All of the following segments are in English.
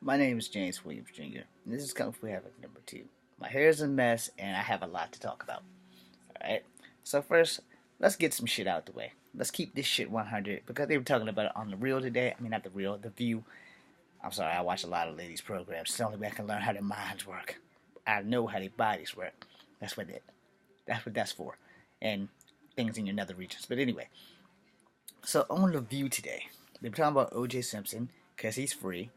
My name is James Williams Jr. and this is Kung Fu Havoc number 2. My hair is a mess and I have a lot to talk about. Alright? So first, let's get some shit out the way. Let's keep this shit 100 because they were talking about it on The Real today. I mean, not The Real, The View. I'm sorry, I watch a lot of ladies' programs. It's the only way I can learn how their minds work. I know how their bodies work. That's what that's for. And things in your nether regions. But anyway, so on The View today, they were talking about O.J. Simpson because he's free.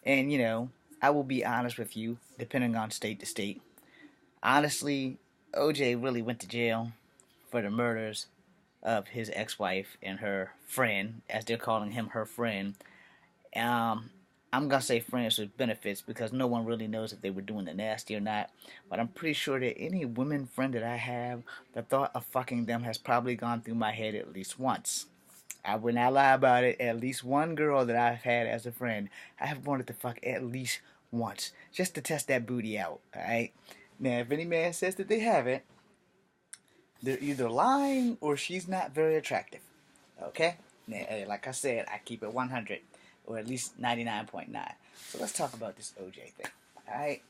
And, I will be honest with you, depending on state to state. Honestly, OJ really went to jail for the murders of his ex wife and her friend, as they're calling him her friend. Um, I'm going to say friends with benefits because no one really knows if they were doing the nasty or not. But I'm pretty sure that any women friend that I have, the thought of fucking them has probably gone through my head at least once. I would not lie about it. At least one girl that I've had as a friend, I have wanted to fuck at least once, just to test that booty out. All right. Now, if any man says that they haven't, they're either lying or she's not very attractive. Okay. Now, like I said, I keep it 100, or at least 99.9. So let's talk about this OJ thing. All right.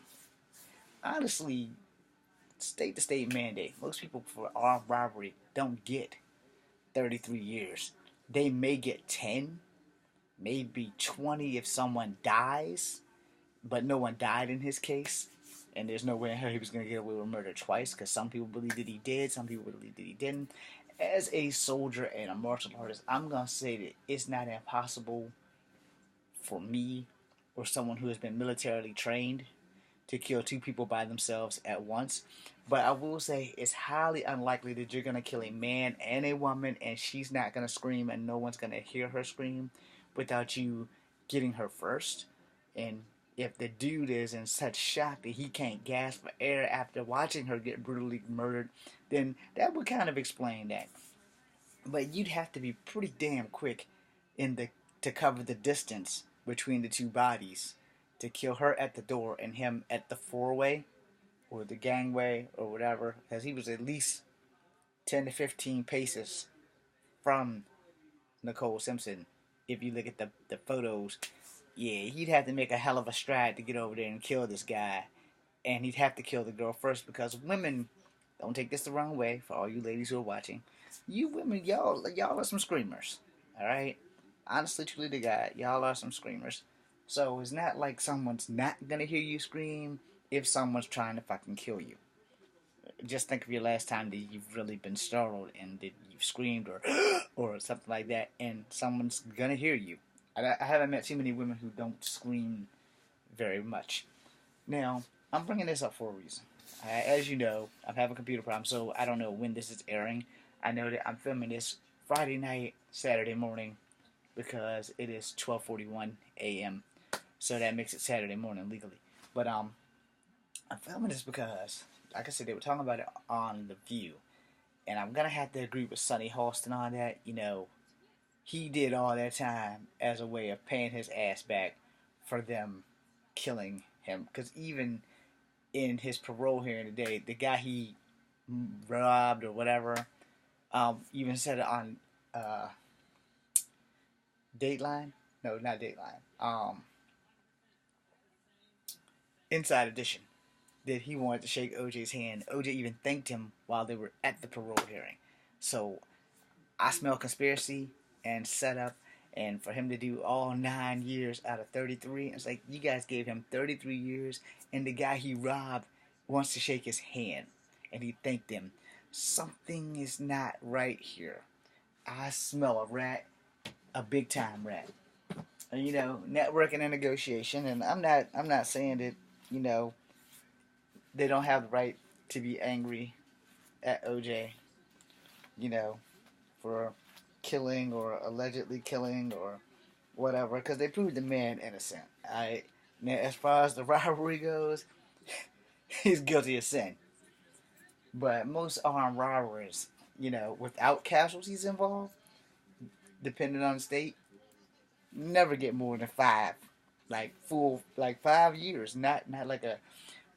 Honestly, state to state mandate. Most people for armed robbery don't get 33 years. They may get 10, maybe 20 if someone dies, but no one died in his case. And there's no way in hell he was going to get away with murder twice because some people believe that he did, some people believe that he didn't. As a soldier and a martial artist, I'm going to say that it's not impossible for me or someone who has been militarily trained to kill two people by themselves at once. But I will say it's highly unlikely that you're going to kill a man and a woman and she's not going to scream and no one's going to hear her scream without you getting her first. And if the dude is in such shock that he can't gasp for air after watching her get brutally murdered, then that would kind of explain that. But you'd have to be pretty damn quick in the to cover the distance between the two bodies to kill her at the door and him at the four-way or the gangway or whatever, because he was at least 10 to 15 paces from Nicole Simpson. If you look at the photos, yeah, he'd have to make a hell of a stride to get over there and kill this guy. And he'd have to kill the girl first because women, don't take this the wrong way for all you ladies who are watching. You women, y'all are some screamers. Alright? Honestly, truly to God, y'all are some screamers. So it's not like someone's not gonna hear you scream if someone's trying to fucking kill you. Just think of your last time that you've really been startled and that you've screamed or or something like that, and someone's gonna hear you. I haven't met too many women who don't scream very much. Now, I'm bringing this up for a reason. As you know, I'm having a computer problem, so I don't know when this is airing. I know that I'm filming this Friday night, Saturday morning, because it is 12:41 a.m. So that makes it Saturday morning legally. But I'm filming this because, like I said, they were talking about it on The View, and I'm gonna have to agree with Sonny Halston on that. He did all that time as a way of paying his ass back for them killing him. Because even in his parole hearing today, the guy he robbed or whatever, even said it on uh, Dateline. No, not Dateline. Inside Edition. That he wanted to shake OJ's hand. OJ even thanked him while they were at the parole hearing. So I smell conspiracy and setup. And for him to do all 9 years out of 33, it's like you guys gave him 33 years, and the guy he robbed wants to shake his hand, and he thanked him. Something is not right here. I smell a rat, a big time rat. And, networking and negotiation, and I'm not saying that you know they don't have the right to be angry at OJ, you know, for killing or allegedly killing or whatever, because they proved the man innocent. Now, as far as the robbery goes, he's guilty of sin. But most armed robberies, without casualties involved, depending on the state, never get more than five, like full, like 5 years, not like a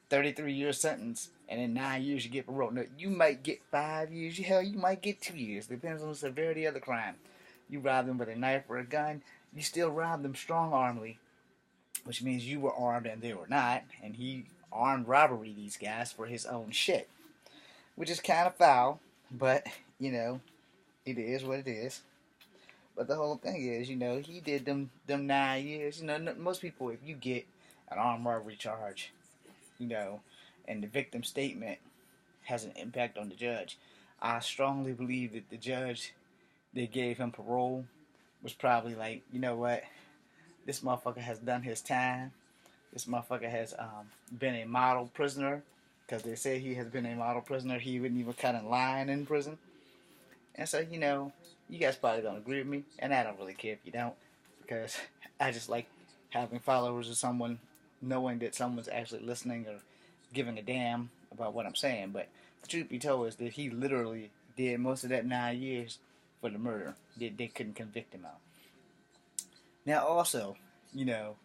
33-year sentence, and in 9 years you get parole. No, you might get 5 years. Hell, you might get 2 years. Depends on the severity of the crime. You rob them with a knife or a gun, you still rob them strong armly, which means you were armed and they were not, and he armed robbery these guys for his own shit, which is kind of foul, but you know, it is what it is. But the whole thing is, he did them 9 years. Most people, if you get an armed robbery charge, you know, and the victim statement has an impact on the judge, I strongly believe that the judge that gave him parole was probably like, you know what, this motherfucker has done his time. This motherfucker has been a model prisoner, because they say he has been a model prisoner. He wouldn't even cut in line in prison. And so, you guys probably don't agree with me, and I don't really care if you don't, because I just like having followers of someone, knowing that someone's actually listening or giving a damn about what I'm saying. But the truth be told is that he literally did most of that 9 years for the murder that they couldn't convict him of. Now, also, you know,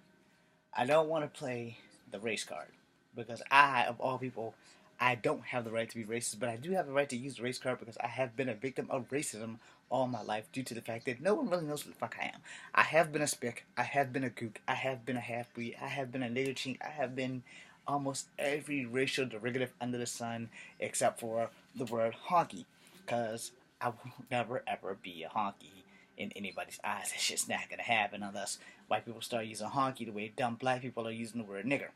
I don't want to play the race card because I, of all people, I don't have the right to be racist, but I do have the right to use the race card because I have been a victim of racism all my life due to the fact that no one really knows what the fuck I am. I have been a spick, I have been a gook, I have been a half breed, I have been a nigger chink, I have been almost every racial derivative under the sun except for the word honky, because I will never ever be a honky in anybody's eyes. That shit's not gonna happen unless white people start using honky the way dumb black people are using the word nigger.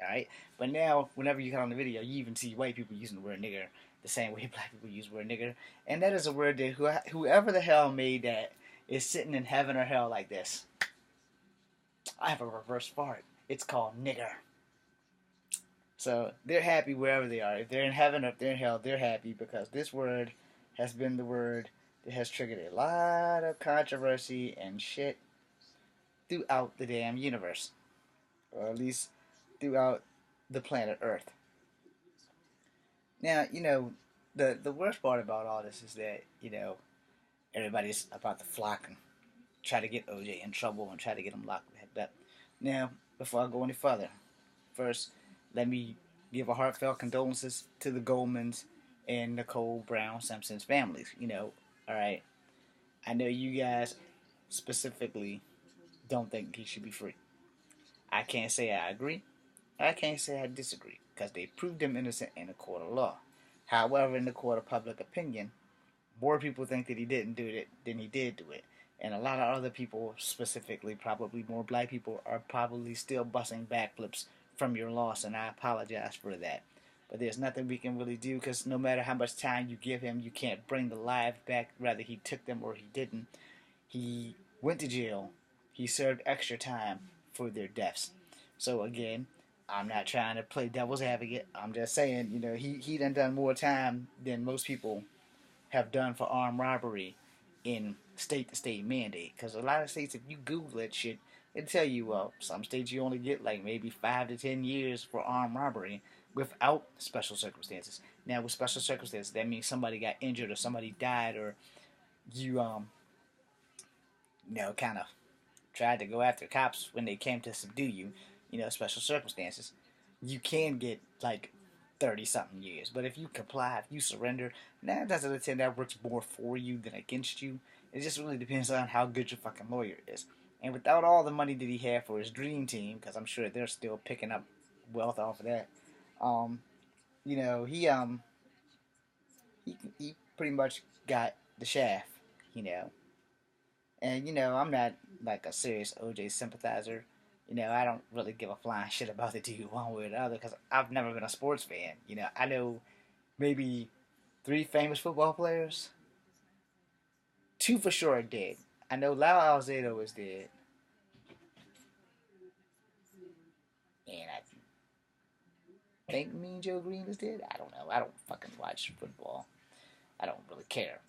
Alright? But now, whenever you come on the video, you even see white people using the word nigger the same way black people use the word nigger. And that is a word that whoever the hell made that is sitting in heaven or hell like this. I have a reverse fart. It's called nigger. So they're happy wherever they are. If they're in heaven or if they're in hell, they're happy because this word has been the word that has triggered a lot of controversy and shit throughout the damn universe. Or at least throughout the planet Earth. Now, the worst part about all this is that, everybody's about to flock and try to get OJ in trouble and try to get him locked up. Now, before I go any further, first, let me give a heartfelt condolences to the Goldmans and Nicole Brown Simpson's families. Alright, I know you guys specifically don't think he should be free. I can't say I agree. I can't say I disagree, because they proved him innocent in a court of law. However, in the court of public opinion, more people think that he didn't do it than he did do it. And a lot of other people, specifically probably more black people, are probably still busting backflips from your loss, and I apologize for that. But there's nothing we can really do, because no matter how much time you give him, you can't bring the lives back. Rather, he took them or he didn't. He went to jail. He served extra time for their deaths. So again, I'm not trying to play devil's advocate. I'm just saying, he done more time than most people have done for armed robbery in state-to-state mandate. Because a lot of states, if you Google that shit, it'll tell you, well, some states you only get like maybe 5 to 10 years for armed robbery without special circumstances. Now, with special circumstances, that means somebody got injured or somebody died, or you, kind of tried to go after cops when they came to subdue you, special circumstances, you can get like 30 something years. But if you comply, if you surrender, 9 times out of 10 that works more for you than against you. It just really depends on how good your fucking lawyer is. And without all the money that he had for his dream team, because I'm sure they're still picking up wealth off of that, um, he pretty much got the shaft, you know. And I'm not like a serious OJ sympathizer. I don't really give a flying shit about the dude one way or the other because I've never been a sports fan. I know maybe 3 famous football players. 2 for sure are dead. I know Lau Alzado is dead, and I think Mean Joe Green is dead. I don't know. I don't fucking watch football. I don't really care.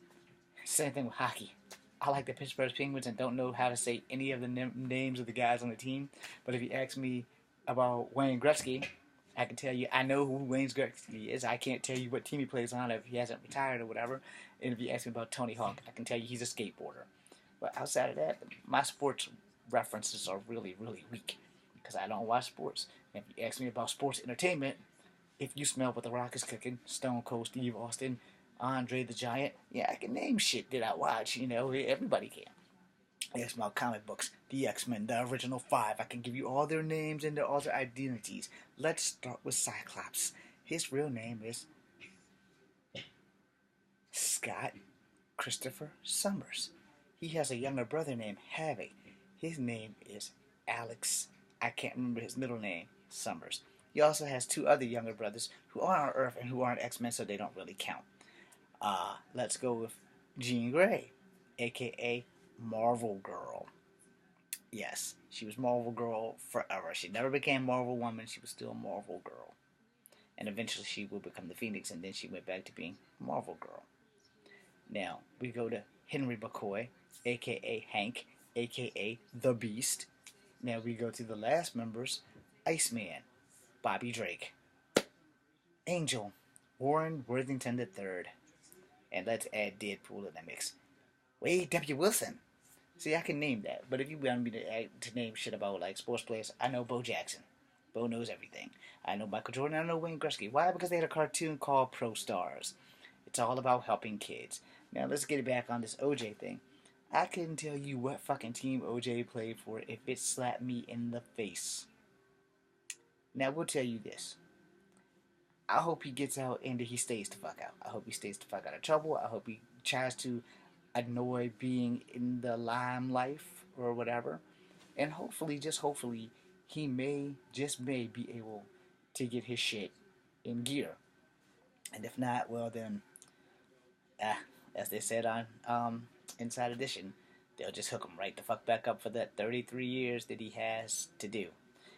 Same thing with hockey. I like the Pittsburgh Penguins and don't know how to say any of the names of the guys on the team. But if you ask me about Wayne Gretzky, I can tell you I know who Wayne Gretzky is. I can't tell you what team he plays on if he hasn't retired or whatever. And if you ask me about Tony Hawk, I can tell you he's a skateboarder. But outside of that, my sports references are really, really weak because I don't watch sports. And if you ask me about sports entertainment, if you smell what The Rock is cooking, Stone Cold Steve Austin, Andre the Giant, yeah, I can name shit that I watch. Everybody can. It's about comic books, the X-Men, the original five. I can give you all their names and their all their identities. Let's start with Cyclops. His real name is Scott Christopher Summers. He has a younger brother named Havoc. His name is Alex. I can't remember his middle name, Summers. He also has two other younger brothers who aren't on Earth and who aren't X-Men, so they don't really count. Let's go with Jean Grey, aka Marvel Girl. Yes, she was Marvel Girl forever. She never became Marvel Woman. She was still Marvel Girl. And eventually she will become the Phoenix, and then she went back to being Marvel Girl. Now, we go to Henry McCoy, aka Hank, aka The Beast. Now we go to the last members, Iceman, Bobby Drake, Angel, Warren Worthington III. And let's add Deadpool in the mix. Wade W. Wilson. See, I can name that, but if you want me to name shit about like sports players, I know Bo Jackson. Bo knows everything. I know Michael Jordan. I know Wayne Gretzky. Why? Because they had a cartoon called Pro Stars. It's all about helping kids. Now let's get back on this OJ thing. I couldn't tell you what fucking team OJ played for if it slapped me in the face. Now we'll tell you this. I hope he gets out and he stays the fuck out. I hope he stays the fuck out of trouble. I hope he tries to annoy being in the limelight or whatever. And hopefully, just hopefully, he may, just may be able to get his shit in gear. And if not, well then, as they said on Inside Edition, they'll just hook him right the fuck back up for that 33 years that he has to do.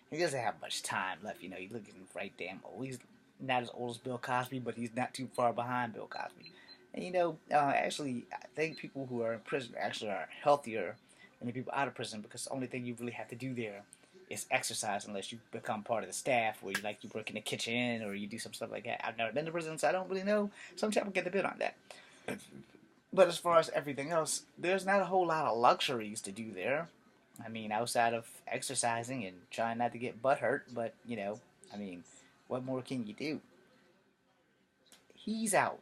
He doesn't have much time left, you know. He's looking right damn old. He's not as old as Bill Cosby, but he's not too far behind Bill Cosby. And you know, actually, I think people who are in prison actually are healthier than the people out of prison because the only thing you really have to do there is exercise unless you become part of the staff where you work in the kitchen or you do some stuff like that. I've never been to prison, so I don't really know. Some people get the bit on that. But as far as everything else, there's not a whole lot of luxuries to do there. I mean, outside of exercising and trying not to get butt hurt, but, you know, I mean, what more can you do? He's out.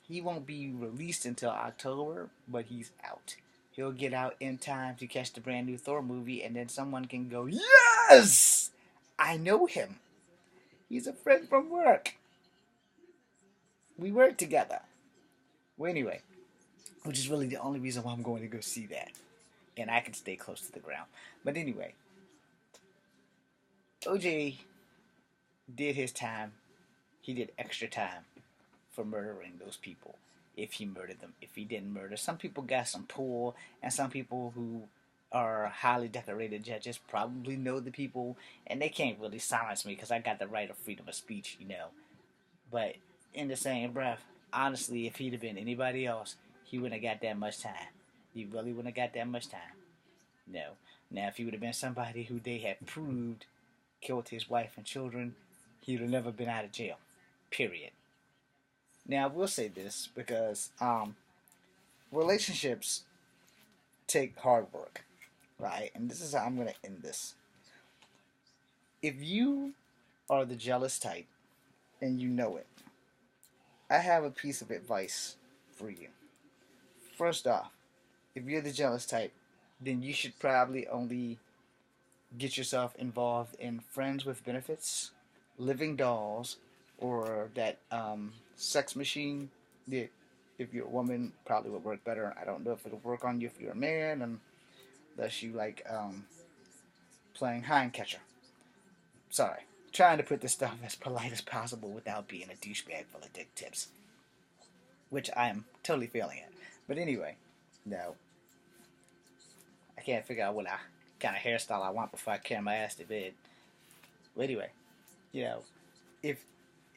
He won't be released until October, but he's out. He'll get out in time to catch the brand new Thor movie, and then someone can go, yes! I know him. He's a friend from work. We work together. Well, anyway, which is really the only reason why I'm going to go see that. And I can stay close to the ground. But anyway, OJ did his time. He did extra time for murdering those people. If he murdered them, if he didn't murder. Some people got some pull, and some people who are highly decorated judges probably know the people, and they can't really silence me because I got the right of freedom of speech, you know. But in the same breath, honestly, if he'd have been anybody else, he wouldn't have got that much time. He really wouldn't have got that much time. No. Now, if he would have been somebody who they had proved killed his wife and children, he would have never been out of jail. Period. Now, I will say this because relationships take hard work, right? And this is how I'm going to end this. If you are the jealous type and you know it, I have a piece of advice for you. First off, if you're the jealous type, then you should probably only get yourself involved in friends with benefits, living dolls, or that sex machine that if you're a woman probably would work better. I don't know if it'll work on you if you're a man, unless you like playing hind catcher. Sorry, trying to put this stuff as polite as possible without being a douchebag full of dick tips, which I am totally failing at. But anyway, no, I can't figure out what kind of hairstyle I want before I carry my ass to bed. But anyway, you know,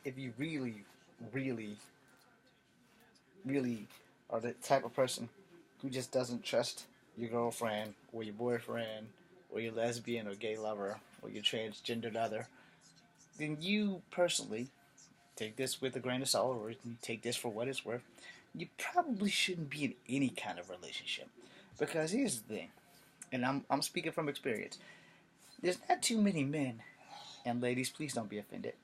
if you really, really, really are the type of person who just doesn't trust your girlfriend or your boyfriend or your lesbian or gay lover or your transgendered other, then you personally take this with a grain of salt or take this for what it's worth. You probably shouldn't be in any kind of relationship. Because here's the thing, and I'm speaking from experience. There's not too many men, and ladies, please don't be offended.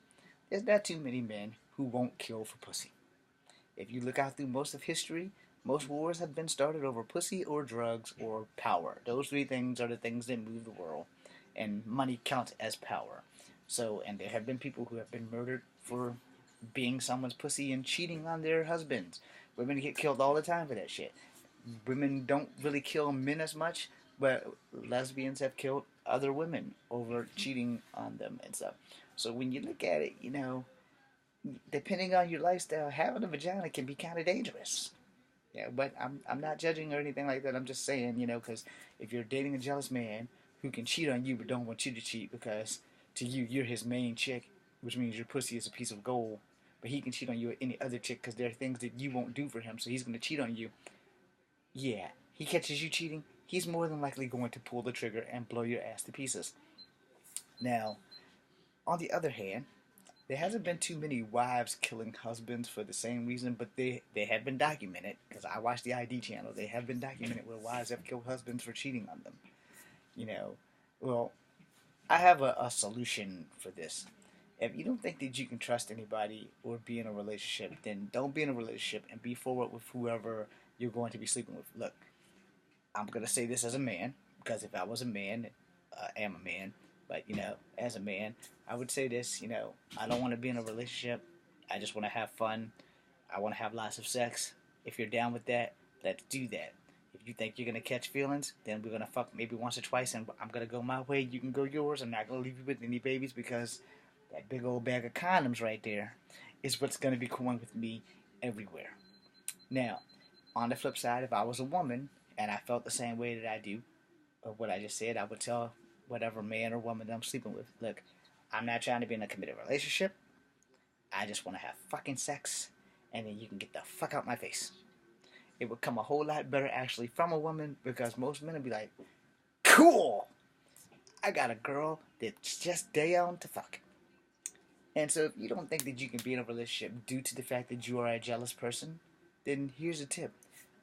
There's not too many men who won't kill for pussy. If you look out through most of history, Most wars have been started over pussy or drugs or power. Those three things are the things that move the world, and money counts as power. So, and there have been people who have been murdered for being someone's pussy and cheating on their husbands. Women get killed all the time for that shit. Women don't really kill men as much, but lesbians have killed other women over cheating on them and stuff. So when you look at it, depending on your lifestyle, having a vagina can be kind of dangerous. Yeah, but I'm not judging or anything like that. I'm just saying, because if you're dating a jealous man who can cheat on you but don't want you to cheat because to you you're his main chick, which means your pussy is a piece of gold, but he can cheat on you or any other chick because there are things that you won't do for him, so he's gonna cheat on you. Yeah, he catches you cheating, he's more than likely going to pull the trigger and blow your ass to pieces. Now, on the other hand, there hasn't been too many wives killing husbands for the same reason, but they have been documented because I watch the ID channel. They have been documented where wives have killed husbands for cheating on them. You know, well, I have a solution for this. If you don't think that you can trust anybody or be in a relationship, then don't be in a relationship and be forward with whoever you're going to be sleeping with. Look, I'm gonna say this as a man because if I was a man, I am a man. But as a man, I would say this. I don't want to be in a relationship. I just want to have fun. I want to have lots of sex. If you're down with that, let's do that. If you think you're gonna catch feelings, then we're gonna fuck maybe once or twice, and I'm gonna go my way. You can go yours. I'm not gonna leave you with any babies because that big old bag of condoms right there is what's gonna be going with me everywhere. Now, on the flip side, if I was a woman and I felt the same way that I do, of what I just said, I would tell whatever man or woman that I'm sleeping with, look, I'm not trying to be in a committed relationship. I just want to have fucking sex, and then you can get the fuck out my face. It would come a whole lot better actually from a woman because most men would be like, cool, I got a girl that's just down to fuck. And so if you don't think that you can be in a relationship due to the fact that you are a jealous person, then here's a tip.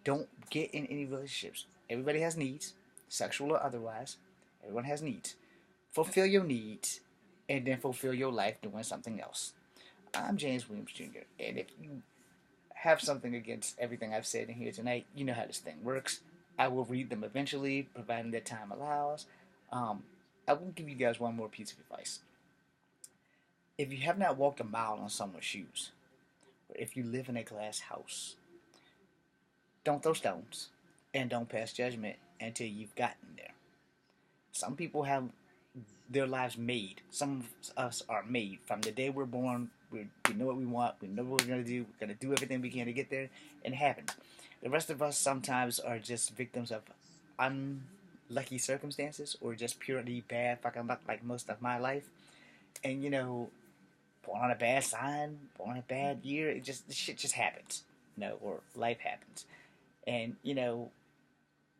Don't get in any relationships. Everybody has needs, sexual or otherwise. Everyone has needs. Fulfill your needs and then fulfill your life doing something else. I'm James Williams Jr. And if you have something against everything I've said in here tonight, you know how this thing works. I will read them eventually, providing that time allows. Um, I will give you guys one more piece of advice. If you have not walked a mile on someone's shoes, or if you live in a glass house, don't throw stones and don't pass judgment until you've gotten there. Some people have their lives made. Some of us are made from the day we're born. We know what we want. We know what we're going to do. We're going to do everything we can to get there, and it happens. The rest of us sometimes are just victims of unlucky circumstances or just purely bad fucking luck, like most of my life. And born on a bad sign, born on a bad year, shit just happens. Or life happens. And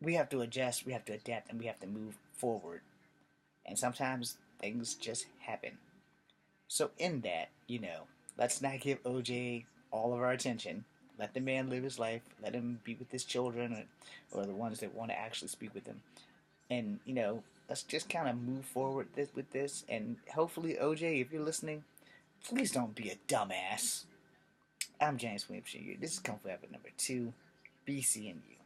we have to adjust, we have to adapt, and we have to move forward. And sometimes things just happen. So in that, let's not give OJ all of our attention. Let the man live his life. Let him be with his children or the ones that want to actually speak with him. And let's just kind of move forward with this. And hopefully, OJ, if you're listening, please don't be a dumbass. I'm James Williams Jr. This is Kung Fu Epic number 2. Be seeing you.